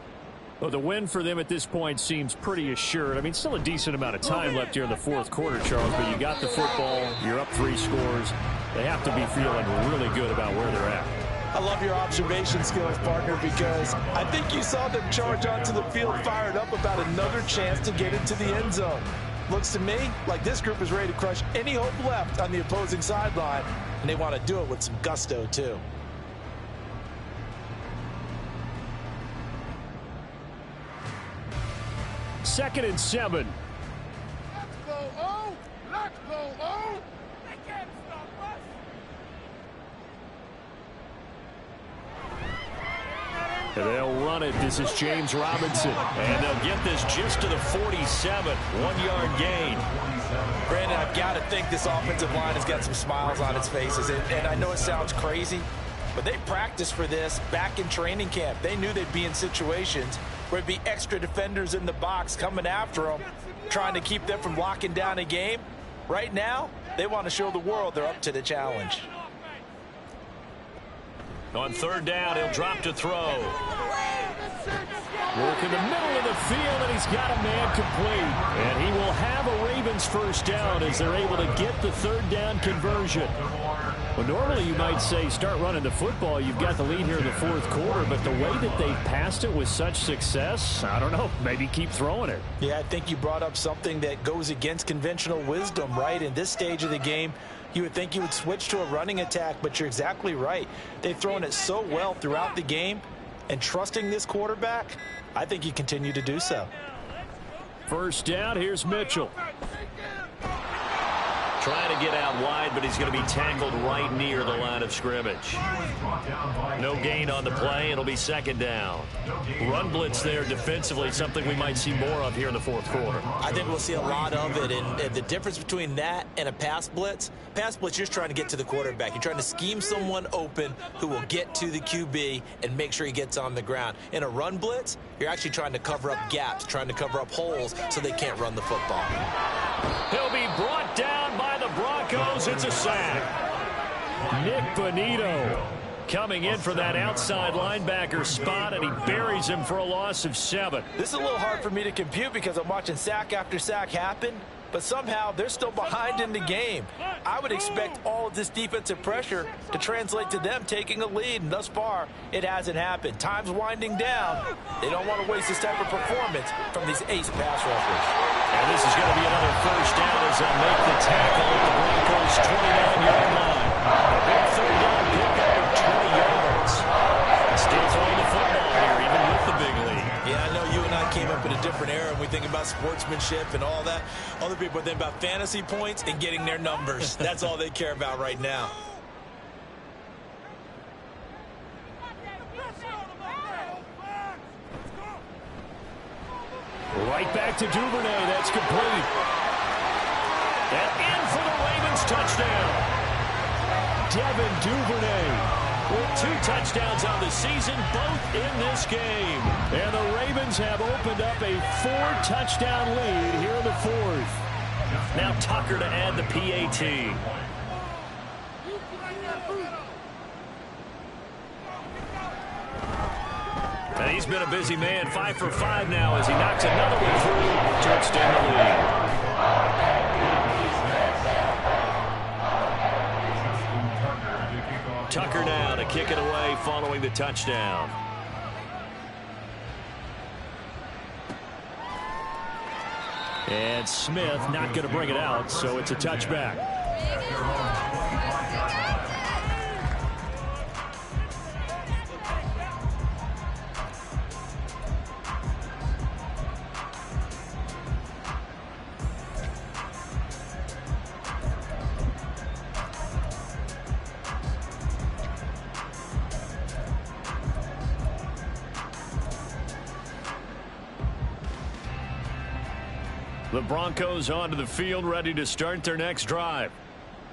Well, the win for them at this point seems pretty assured. I mean, still a decent amount of time left here in the fourth quarter, Charles, but you got the football, you're up 3 scores. They have to be feeling really good about where they're at. I love your observation skills, partner, because I think you saw them charge onto the field fired up about another chance to get into the end zone. Looks to me like this group is ready to crush any hope left on the opposing sideline, and they want to do it with some gusto, too. Second and 7. Let's go, O! Let's go, O! They can't stop us! And they'll run it. This is James Robinson. And they'll get this just to the 47. 1-yard gain. Brandon, I've got to think this offensive line has got some smiles on its faces. And I know it sounds crazy, but they practiced for this back in training camp. They knew they'd be in situations where there'd be extra defenders in the box coming after them, trying to keep them from locking down a game. Right now, they want to show the world they're up to the challenge. On 3rd down, he'll drop to throw. Work in the middle of the field, and he's got a man complete. And he will have a Ravens first down as they're able to get the 3rd down conversion. Well, normally you might say start running the football. You've got the lead here in the 4th quarter, but the way that they've passed it with such success, I don't know, maybe keep throwing it. Yeah, I think you brought up something that goes against conventional wisdom, right? In this stage of the game, you would think you would switch to a running attack, but you're exactly right. They've thrown it so well throughout the game, and trusting this quarterback, I think you continue to do so. First down, here's Mitchell. Trying to get out wide, but he's going to be tackled right near the line of scrimmage. No gain on the play. It'll be 2nd down. Run blitz there defensively, something we might see more of here in the 4th quarter. I think we'll see a lot of it, and the difference between that and a pass blitz, you're just trying to get to the quarterback. You're trying to scheme someone open who will get to the QB and make sure he gets on the ground. In a run blitz, you're actually trying to cover up gaps, trying to cover up holes so they can't run the football. He'll be brought down by the Broncos. It's a sack. Nick Bonito coming in for that outside linebacker spot, and he buries him for a loss of 7. This is a little hard for me to compute because I'm watching sack after sack happen, but somehow they're still behind in the game. I would expect all of this defensive pressure to translate to them taking a lead, and thus far, it hasn't happened. Time's winding down. They don't want to waste this type of performance from these ace pass rushers. And this is going to be another first down as they'll make the tackle at the Broncos' 29-yard line. A big 3rd down pickup of 20 yards. Still throwing the football here, even with the big lead. Yeah, I know you and I came up in a different era, and we think about sportsmanship and all that. Other people think about fantasy points and getting their numbers. That's all they care about right now. Right back to Duvernay. That's complete. And in for the Ravens touchdown. Devin Duvernay with 2 touchdowns on the season, both in this game. And the Ravens have opened up a 4-touchdown lead here in the 4th. Now Tucker to add the PAT. And he's been a busy man, 5 for 5 now as he knocks another one through to extend the lead. Tucker now to kick it away following the touchdown. And Smith not going to bring it out, so it's a touchback. The Broncos onto the field, ready to start their next drive.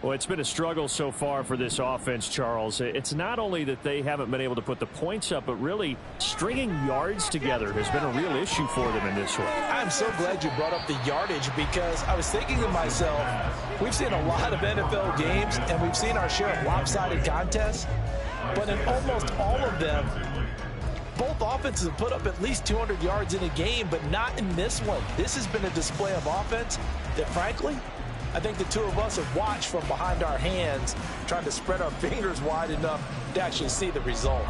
Well, it's been a struggle so far for this offense, Charles. It's not only that they haven't been able to put the points up, but really stringing yards together has been a real issue for them in this one. I'm so glad you brought up the yardage, because I was thinking to myself, we've seen a lot of NFL games, and we've seen our share of lopsided contests, but in almost all of them, both offenses have put up at least 200 yards in a game, but not in this one. This has been a display of offense that, frankly, I think the two of us have watched from behind our hands, trying to spread our fingers wide enough to actually see the result.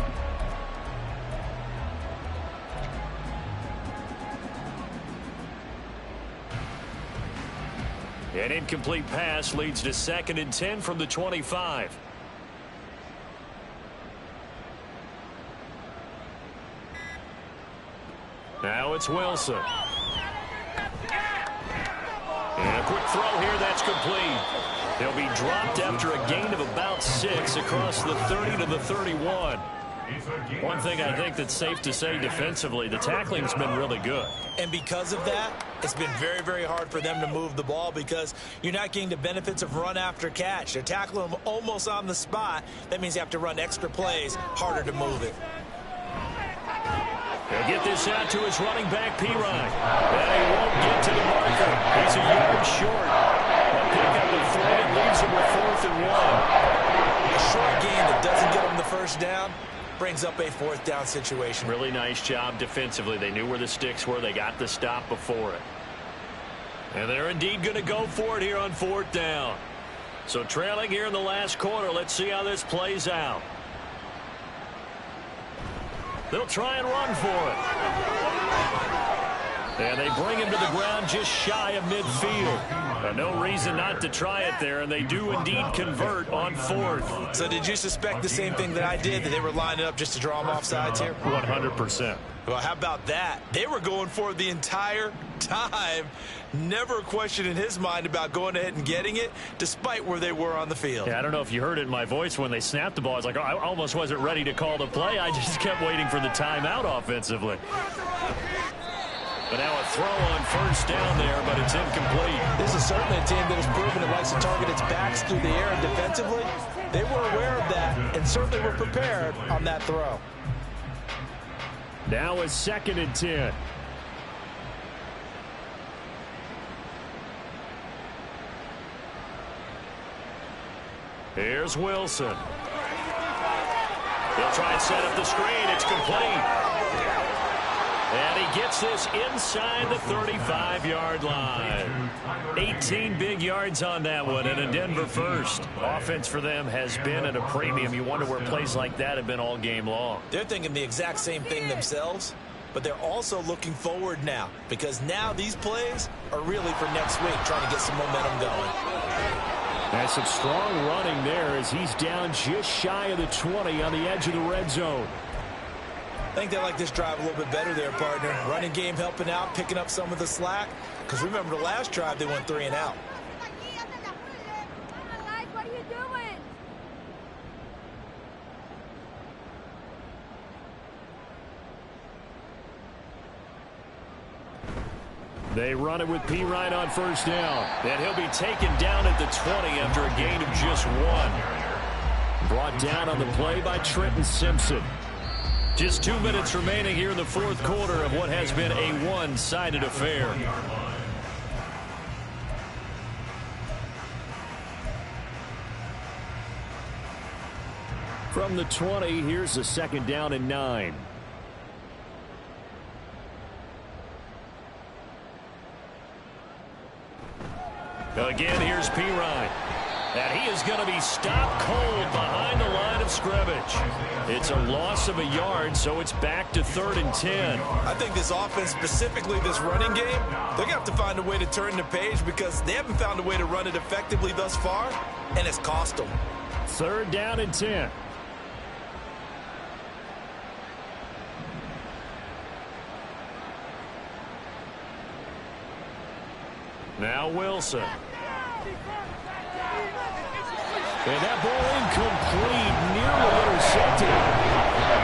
An incomplete pass leads to 2nd and 10 from the 25. Now it's Wilson. And a quick throw here, that's complete. They'll be dropped after a gain of about 6 across the 30 to the 31. One thing I think that's safe to say defensively, the tackling's been really good. And because of that, it's been very, very hard for them to move the ball, because you're not getting the benefits of run after catch. They're tackling them almost on the spot. That means you have to run extra plays, harder to move it. He'll get this out to his running back, P. Ryan. And he won't get to the marker. He's a yard short. A pick up the 3 and leaves him with 4th and 1. A short gain that doesn't get him the first down brings up a 4th down situation. Really nice job defensively. They knew where the sticks were. They got the stop before it. And they're indeed going to go for it here on 4th down. So trailing here in the last quarter. Let's see how this plays out. They'll try and run for it. And they bring him to the ground just shy of midfield. No reason not to try it there, and they do indeed convert on 4th. So did you suspect the same thing that I did, that they were lining up just to draw them off sides here? 100%. Well, how about that? They were going for it the entire time. Never a question in his mind about going ahead and getting it, despite where they were on the field. Yeah, I don't know if you heard it in my voice when they snapped the ball. I was like, oh, I almost wasn't ready to call the play. I just kept waiting for the timeout offensively. But now a throw on 1st down there, but it's incomplete. This is certainly a team that has proven it likes to target its backs through the air, and defensively, they were aware of that and certainly were prepared on that throw. Now a 2nd and 10. Here's Wilson. He'll try and set up the screen. It's complete. And he gets this inside the 35-yard line. 18 big yards on that one, and a Denver first. Offense for them has been at a premium. You wonder where plays like that have been all game long. They're thinking the exact same thing themselves, but they're also looking forward now, because now these plays are really for next week, trying to get some momentum going. That's some strong running there as he's down just shy of the 20 on the edge of the red zone. I think they like this drive a little bit better there, partner. Running game helping out, picking up some of the slack. Because remember, the last drive, they went 3 and out. What are you doing? They run it with P. Ryan on 1st down. And he'll be taken down at the 20 after a gain of just 1. Brought down on the play by Trenton Simpson. Just 2 minutes remaining here in the 4th quarter of what has been a one-sided affair. From the 20, here's a 2nd down and 9. Again, here's P. Ryan. And he is going to be stopped cold behind the line of scrimmage. It's a loss of a yard, so it's back to 3rd and 10. I think this offense, specifically this running game, they're going to have to find a way to turn the page, because they haven't found a way to run it effectively thus far, and it's cost them. 3rd down and 10. Now Wilson. And that ball incomplete, nearly intercepted.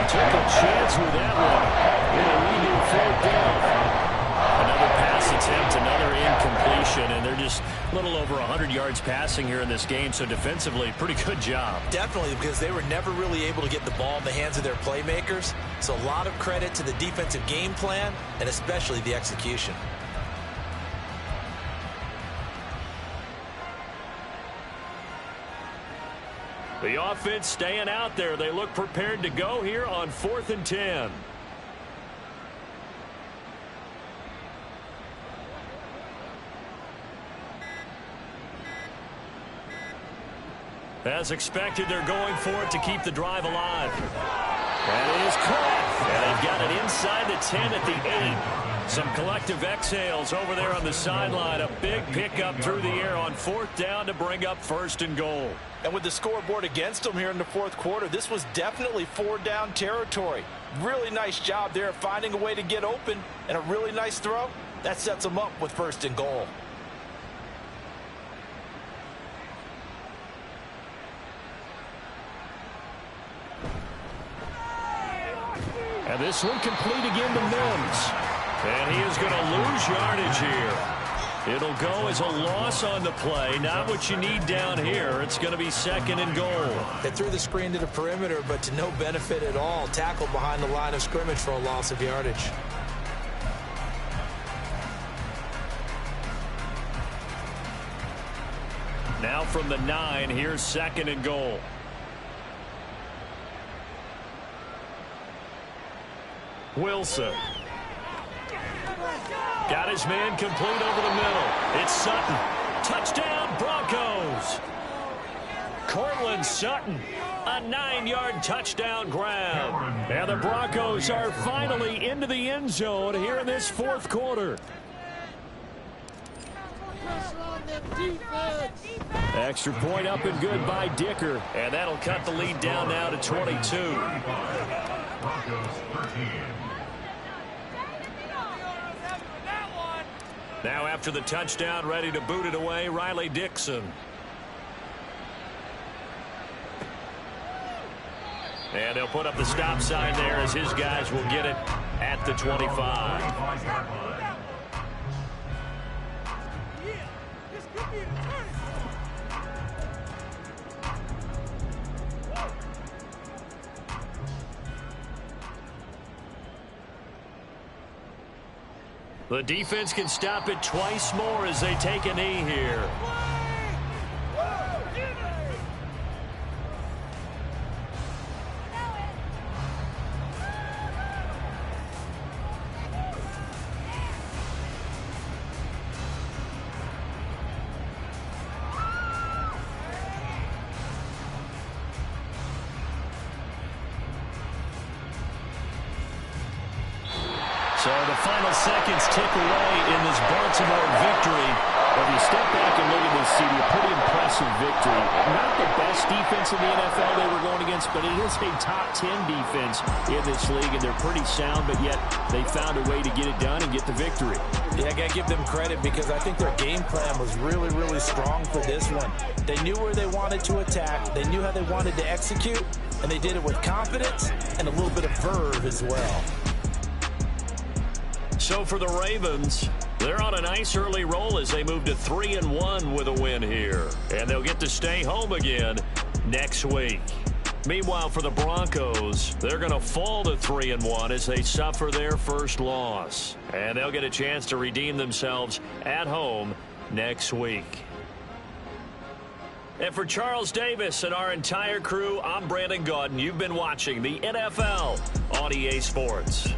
Took a chance with that one. It'll lead to a 4th down. Another pass attempt, another incomplete. A little over 100 yards passing here in this game, so defensively, pretty good job. Definitely, because they were never really able to get the ball in the hands of their playmakers. So a lot of credit to the defensive game plan and especially the execution. The offense staying out there. They look prepared to go here on 4th and 10. As expected, they're going for it to keep the drive alive. That is caught. And they've got it inside the 10 at the 8. Some collective exhales over there on the sideline. A big pickup through the air on 4th down to bring up 1st and goal. And with the scoreboard against them here in the 4th quarter, this was definitely 4-down territory. Really nice job there finding a way to get open, and a really nice throw. That sets them up with 1st and goal. And this one complete again to Mims. And he is going to lose yardage here. It'll go as a loss on the play. Not what you need down here. It's going to be 2nd and goal. They threw the screen to the perimeter, but to no benefit at all. Tackled behind the line of scrimmage for a loss of yardage. Now from the 9, here's 2nd and goal. Wilson. Got his man complete over the middle. It's Sutton. Touchdown, Broncos. Cortland Sutton. A 9-yard touchdown grab. And the Broncos are finally into the end zone here in this 4th quarter. Extra point up and good by Dicker. And that'll cut the lead down now to 22. Broncos 13. Now after the touchdown, ready to boot it away, Riley Dixon. And they'll put up the stop sign there as his guys will get it at the 25. The defense can stop it twice more as they take a knee here. So the final seconds tick away in this Baltimore victory. If you step back and look at this, CD, a pretty impressive victory. Not the best defense in the NFL they were going against, but it is a top 10 defense in this league, and they're pretty sound, but yet they found a way to get it done and get the victory. Yeah, I got to give them credit because I think their game plan was really, really strong for this one. They knew where they wanted to attack. They knew how they wanted to execute, and they did it with confidence and a little bit of verve as well. So for the Ravens, they're on a nice early roll as they move to 3-1 with a win here. And they'll get to stay home again next week. Meanwhile, for the Broncos, they're going to fall to 3-1 as they suffer their first loss. And they'll get a chance to redeem themselves at home next week. And for Charles Davis and our entire crew, I'm Brandon Gaudin. You've been watching the NFL on EA Sports.